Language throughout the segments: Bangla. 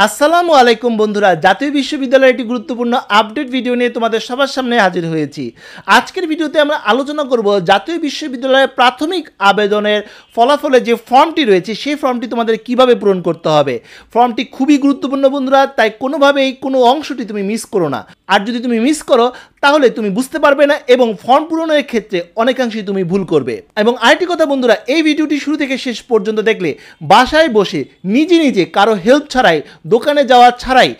আসসালামু আলাইকুম বন্ধুরা, জাতীয় বিশ্ববিদ্যালয়ের একটি গুরুত্বপূর্ণ আপডেট ভিডিও নিয়ে তোমাদের সবার সামনে হাজির হয়েছি। আজকের ভিডিওতে আমরা আলোচনা করব জাতীয় বিশ্ববিদ্যালয়ের প্রাথমিক আবেদনের ফলাফলে যে ফর্মটি রয়েছে সেই ফর্মটি তোমাদের কিভাবে পূরণ করতে হবে। ফর্মটি খুবই গুরুত্বপূর্ণ বন্ধুরা, তাই কোনোভাবেই কোনো অংশটি তুমি মিস করো না। আর যদি তুমি মিস করো তাহলে তুমি বুঝতে পারবে না এবং ফর্ম পূরণের ক্ষেত্রে অনেকাংশেই তুমি ভুল করবে। এবং আরেকটি কথা বন্ধুরা, এই ভিডিওটি শুরু থেকে শেষ পর্যন্ত দেখলে বাসায় বসে নিজে নিজে কারো হেল্প ছাড়াই, দোকানে যাওয়া ছাড়াই,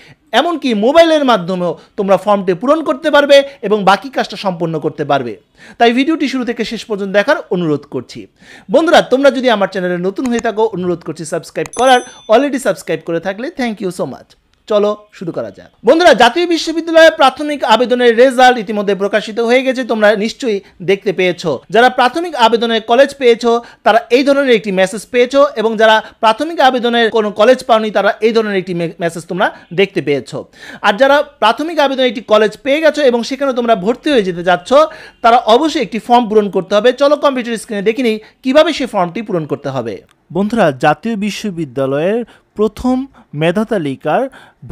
এমনকি মোবাইলের মাধ্যমেও তোমরা ফর্মটি পূরণ করতে পারবে এবং বাকি কাজটা সম্পন্ন করতে পারবে। তাই ভিডিওটি শুরু থেকে শেষ পর্যন্ত দেখার অনুরোধ করছি। বন্ধুরা, তোমরা যদি আমার চ্যানেলে নতুন হয়ে থাকো অনুরোধ করছি সাবস্ক্রাইব করার। অলরেডি সাবস্ক্রাইব করে থাকলে থ্যাংক ইউ সো মাচ। চলো শুরু করা যাক। বন্ধুরা, জাতীয় বিশ্ববিদ্যালয়ের প্রাথমিক আবেদনের রেজাল্ট ইতিমধ্যে প্রকাশিত হয়ে গেছে, তোমরা নিশ্চয়ই দেখতে পেয়েছো। যারা প্রাথমিক আবেদনের কলেজ পেয়েছো তারা এই ধরনের একটি মেসেজ পেয়েছো, এবং যারা প্রাথমিক আবেদনের কোনো কলেজ পাওনি তারা এই ধরনের একটি মেসেজ তোমরা দেখতে পেয়েছো। আর যারা প্রাথমিক আবেদনে একটি কলেজ পেয়ে গেছো এবং সেখানে তোমরা ভর্তি হয়ে যেতে যাচ্ছ, তারা অবশ্যই একটি ফর্ম পূরণ করতে হবে। চলো কম্পিউটার স্ক্রিনে দেখে নিই কীভাবে সেই ফর্মটি পূরণ করতে হবে। বন্ধুরা, জাতীয় বিশ্ববিদ্যালয়ের প্রথম মেধা তালিকার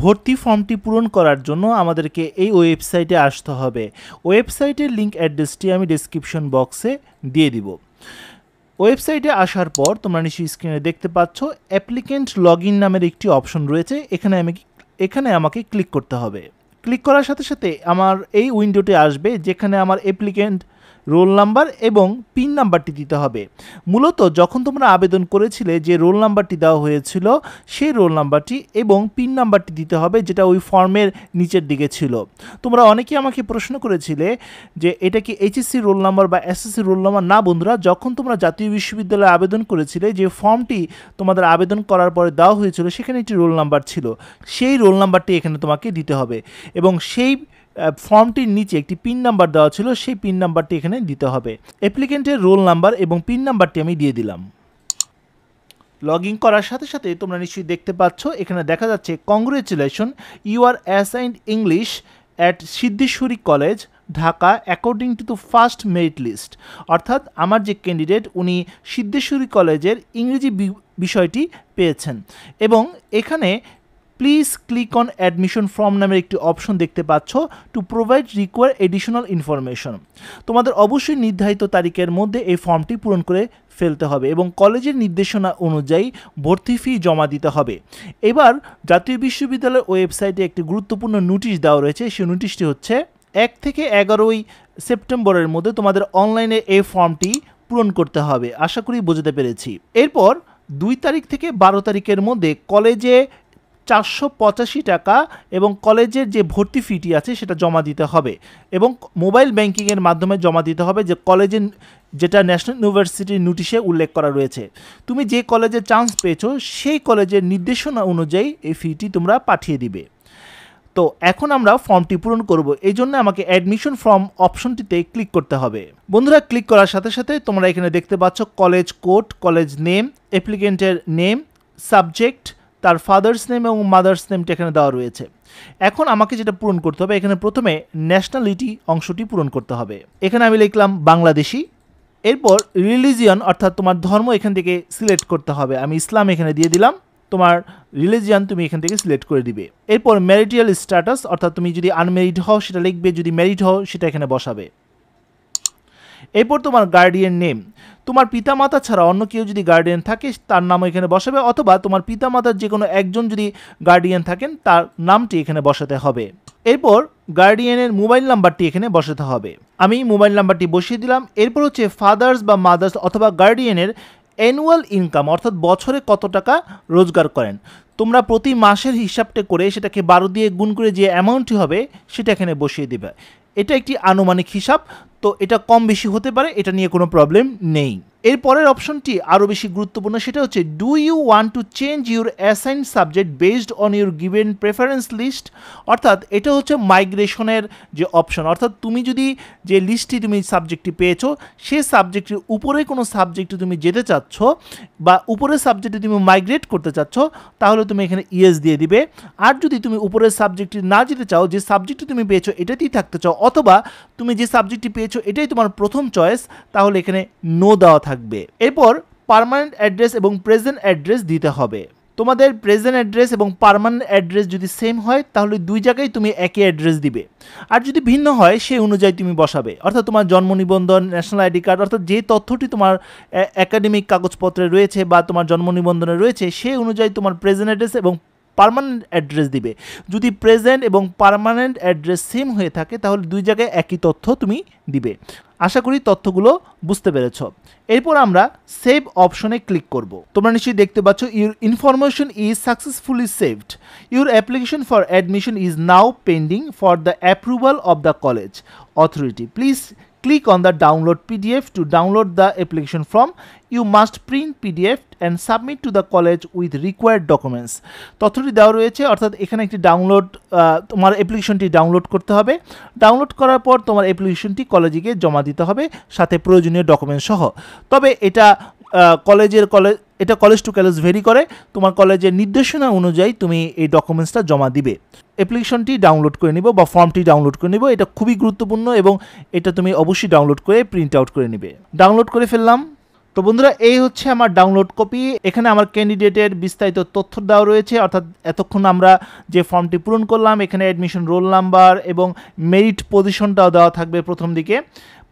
ভর্তি ফর্মটি পূরণ করার জন্য আমাদেরকে এই ওয়েবসাইটে আসতে হবে। ওয়েবসাইটের লিঙ্ক অ্যাড্রেসটি আমি ডেসক্রিপশন বক্সে দিয়ে দিব। ওয়েবসাইটে আসার পর তোমরা নিশ্চয়ই স্ক্রিনে দেখতে পাচ্ছ অ্যাপ্লিকেন্ট লগ ইন নামের একটি অপশন রয়েছে। এখানে আমাকে ক্লিক করতে হবে। ক্লিক করার সাথে সাথে আমার এই উইন্ডোতে আসবে যেখানে আমার অ্যাপ্লিকেন্ট রোল নাম্বার এবং পিন নাম্বারটি দিতে হবে। মূলত যখন তোমরা আবেদন করেছিলে যে রোল নাম্বারটি দেওয়া হয়েছিল সেই রোল নাম্বারটি এবং পিন নাম্বারটি দিতে হবে, যেটা ওই ফর্মের নিচের দিকে ছিল। তোমরা অনেকেই আমাকে প্রশ্ন করেছিলে যে এটা কি এইচএসসি রোল নাম্বার বা এসএসসি রোল নাম্বার। না বন্ধুরা, যখন তোমরা জাতীয় বিশ্ববিদ্যালয়ে আবেদন করেছিলে যে ফর্মটি তোমাদের আবেদন করার পরে দেওয়া হয়েছিল সেখানে একটি রোল নাম্বার ছিল, সেই রোল নাম্বারটি এখানে তোমাকে দিতে হবে এবং সেই ফর্মটির নিচে একটি পিন নাম্বার দেওয়া ছিল, সেই পিন নাম্বারটি এখানে দিতে হবে। অ্যাপ্লিকেন্টের রোল নাম্বার এবং পিন নাম্বারটি আমি দিয়ে দিলাম। লগ ইন করার সাথে সাথে তোমরা নিশ্চয়ই দেখতে পাচ্ছ এখানে দেখা যাচ্ছে congratulation, you are assigned English at Siddheswari college Dhaka according to the first merit list. অর্থাৎ আমার যে ক্যান্ডিডেট উনি সিদ্ধেশ্বরী কলেজের ইংরেজি বিষয়টি পেয়েছেন। এবং এখানে please click on admission form নামের একটি অপশন দেখতে পাচ্ছ, to provide require additional information. তোমাদের অবশ্যই নির্ধারিত তারিখের মধ্যে এই ফর্মটি পূরণ করে ফেলতে হবে এবং কলেজের নির্দেশনা অনুযায়ী ভর্তি ফি জমা দিতে হবে। এবার জাতীয় বিশ্ববিদ্যালয়ের ওয়েবসাইটে একটি গুরুত্বপূর্ণ নোটিশ দেওয়া রয়েছে। সেই নোটিশটি হচ্ছে 1 থেকে 11 সেপ্টেম্বরের মধ্যে তোমাদের অনলাইনে এই ফর্মটি পূরণ করতে হবে। আশা করি বোঝাতে পেরেছি। এরপর 2 তারিখ থেকে 12 তারিখের মধ্যে কলেজে 485 টাকা এবং কলেজের যে ভর্তি ফিটি আছে সেটা জমা দিতে হবে এবং মোবাইল ব্যাংকিংয়ের মাধ্যমে জমা দিতে হবে, যে কলেজের যেটা ন্যাশনাল ইউনিভার্সিটির নোটিশে উল্লেখ করা রয়েছে। তুমি যে কলেজে চান্স পেয়েছো সেই কলেজের নির্দেশনা অনুযায়ী এই ফিটি তোমরা পাঠিয়ে দিবে। তো এখন আমরা ফর্মটি পূরণ করব, এই জন্য আমাকে অ্যাডমিশন ফর্ম অপশনটিতে ক্লিক করতে হবে। বন্ধুরা, ক্লিক করার সাথে সাথে তোমরা এখানে দেখতে পাচ্ছ কলেজ কোড, কলেজ নেম, অ্যাপ্লিকেন্টের নেম, সাবজেক্ট, তার ফাদার্স নেম এবং মাদার্স নেমটি এখানে দেওয়া রয়েছে। এখন আমাকে যেটা পূরণ করতে হবে, এখানে প্রথমে ন্যাশনালিটি অংশটি পূরণ করতে হবে। এখানে আমি লিখলাম বাংলাদেশি। এরপর রিলিজিয়ন অর্থাৎ তোমার ধর্ম এখান থেকে সিলেক্ট করতে হবে। আমি ইসলাম এখানে দিয়ে দিলাম, তোমার রিলিজিয়ান তুমি এখান থেকে সিলেক্ট করে দিবে। এরপর ম্যারিটাল স্ট্যাটাস অর্থাৎ তুমি যদি আনম্যারিড হও সেটা লিখবে, যদি ম্যারিড হও সেটা এখানে বসাবে। এরপর তোমার গার্ডিয়ান নেম, তোমার পিতামাতা ছাড়া অন্য কেউ যদি গার্ডিয়ান থাকে তার নাম এখানে বসাবে, অথবা তোমার পিতামাতার যে কোনো একজন যদি গার্ডিয়ান থাকেন তার নামটি এখানে বসাতে হবে। এরপর গার্ডিয়ানের মোবাইল নাম্বারটি এখানে বসাতে হবে। আমি মোবাইল নাম্বারটি বসিয়ে দিলাম। এরপর হচ্ছে ফাদার্স বা মাদার্স অথবা গার্ডিয়ানের অ্যানুয়াল ইনকাম অর্থাৎ বছরে কত টাকা রোজগার করেন। তোমরা প্রতি মাসের হিসাবটা করে সেটাকে 12 দিয়ে গুণ করে যে অ্যামাউন্টটি হবে সেটা এখানে বসিয়ে দেবে। এটা একটি আনুমানিক হিসাব, তো এটা কম বেশি হতে পারে, এটা নিয়ে কোনো প্রবলেম নেই। এর পরের অপশনটি আরও বেশি গুরুত্বপূর্ণ, সেটা হচ্ছে do you want to change your assigned subject based on your given preference list. অর্থাৎ এটা হচ্ছে মাইগ্রেশনের যে অপশন, অর্থাৎ তুমি যদি যে লিস্টটি তুমি সাবজেক্টটি পেয়েছো সেই সাবজেক্টের উপরে কোনো সাবজেক্টে তুমি যেতে চাচ্ছ বা উপরের সাবজেক্টে তুমি মাইগ্রেট করতে চাচ্ছ তাহলে তুমি এখানে ইয়েস দিয়ে দিবে। আর যদি তুমি উপরের সাবজেক্টটি না যেতে চাও, যে সাবজেক্টটি তুমি পেয়েছো এটাতেই থাকতে চাও, অথবা তুমি যে সাবজেক্টটি পেয়েছো এটাই তোমার প্রথম চয়েস, তাহলে এখানে নো দেওয়া থাকবে। এরপর পার্মানেন্ট অ্যাড্রেস এবং প্রেজেন্ট অ্যাড্রেস দিতে হবে। তোমাদের প্রেজেন্ট অ্যাড্রেস এবং পার্মানেন্ট অ্যাড্রেস যদি সেম হয় তাহলে দুই জায়গায় তুমি একই অ্যাড্রেস দিবে, আর যদি ভিন্ন হয় সেই অনুযায়ী তুমি বসাবে। অর্থাৎ তোমার জন্ম নিবন্ধন, ন্যাশনাল আইডি কার্ড, অর্থাৎ যে তথ্যটি তোমার একাডেমিক কাগজপত্রে রয়েছে বা তোমার জন্ম নিবন্ধনে রয়েছে সেই অনুযায়ী তোমার প্রেজেন্ট অ্যাড্রেস এবং পার্মানেন্ট অ্যাড্রেস দিবে। যদি প্রেজেন্ট এবং পার্মানেন্ট অ্যাড্রেস সেম হয়ে থাকে তাহলে দুই জায়গায় একই তথ্য তুমি দিবে। আশা করি তথ্যগুলো বুঝতে পেরেছ। এরপর আমরা সেভ অপশনে ক্লিক করব। তোমরা নিশ্চয়ই দেখতে পাচ্ছ your information is successfully saved, your application for admission is now pending for the approval of the college authority, please click on the download PDF to download the application form. You must print PDF and submit to the college with required documents. তথ্যটি দেওয়া রয়েছে, অর্থাৎ এখানে একটি ডাউনলোড, তোমার অ্যাপ্লিকেশনটি ডাউনলোড করতে হবে। ডাউনলোড করার পর তোমার অ্যাপ্লিকেশনটি কলেজে গিয়ে জমা দিতে হবে সাথে প্রয়োজনীয় ডকুমেন্টস সহ। তবে এটা এটা কলেজ টু কলেজ ভেরি করে, তোমার কলেজের নির্দেশনা অনুযায়ী তুমি এই ডকুমেন্টসটা জমা দিবে। অ্যাপ্লিকেশনটি ডাউনলোড করে নিব বা ফর্মটি ডাউনলোড করে নিব, এটা খুবই গুরুত্বপূর্ণ এবং এটা তুমি অবশ্যই ডাউনলোড করে প্রিন্ট আউট করে নিবে। ডাউনলোড করে ফেললাম। তো বন্ধুরা, এই হচ্ছে আমার ডাউনলোড কপি। এখানে আমার ক্যান্ডিডেটের বিস্তারিত তথ্য দেওয়া রয়েছে, অর্থাৎ এতক্ষণ আমরা যে ফর্মটি পূরণ করলাম এখানে অ্যাডমিশন রোল নাম্বার এবং মেরিট পজিশনটাও দেওয়া থাকবে প্রথম দিকে।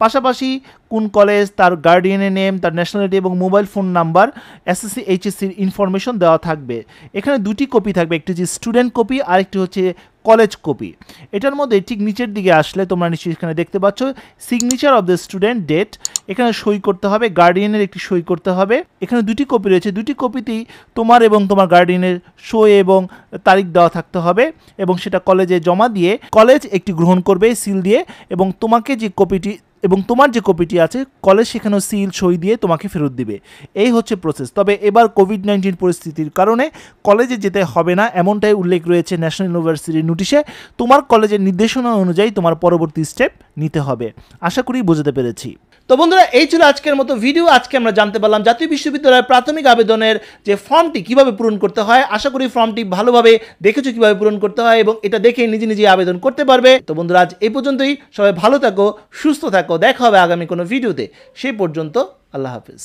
পাশাপাশি কোন কলেজ, তার গার্ডিয়ানের নেম, তার ন্যাশনালিটি এবং মোবাইল ফোন নাম্বার, এসএসসি এইচএসসির ইনফরমেশন দেওয়া থাকবে। এখানে দুটি কপি থাকবে, একটি হচ্ছে স্টুডেন্ট কপি আর একটি হচ্ছে কলেজ কপি। এটার মধ্যে ঠিক নিচের দিকে আসলে তোমরা নিশ্চয়ই এখানে দেখতে পাচ্ছ signature of the student date, এখানে সই করতে হবে, গার্ডিয়ানের একটি সই করতে হবে। এখানে দুটি কপি রয়েছে, দুটি কপিতেই তোমার এবং তোমার গার্ডিয়ানের সই এবং তারিখ দেওয়া থাকতে হবে এবং সেটা কলেজে জমা দিয়ে কলেজ একটি গ্রহণ করবে সিল দিয়ে, এবং তোমাকে যে কপিটি এবং তোমার যে কপিটি আছে কলেজ সেখানেও সিল সই দিয়ে তোমাকে ফেরত দিবে। এই হচ্ছে প্রসেস। তবে এবার কোভিড-19 পরিস্থিতির কারণে কলেজে যেতে হবে না এমনটাই উল্লেখ রয়েছে ন্যাশনাল ইউনিভার্সিটির নোটিশে। তোমার কলেজের নির্দেশনা অনুযায়ী তোমার পরবর্তী স্টেপ নিতে হবে। আশা করি বুঝতে পেরেছি। তো বন্ধুরা, এই ছিল আজকের মতো ভিডিও। আজকে আমরা জানতে পারলাম জাতীয় বিশ্ববিদ্যালয়ের প্রাথমিক আবেদনের যে ফর্মটি কিভাবে পূরণ করতে হয়। আশা করি ফর্মটি ভালোভাবে দেখেছো কিভাবে পূরণ করতে হয় এবং এটা দেখে নিজে নিজে আবেদন করতে পারবে। তো বন্ধুরা, আজ এই পর্যন্তই। সবাই ভালো থাকো, সুস্থ থাকো, দেখা হবে আগামী কোনো ভিডিওতে। সেই পর্যন্ত আল্লাহ হাফেজ।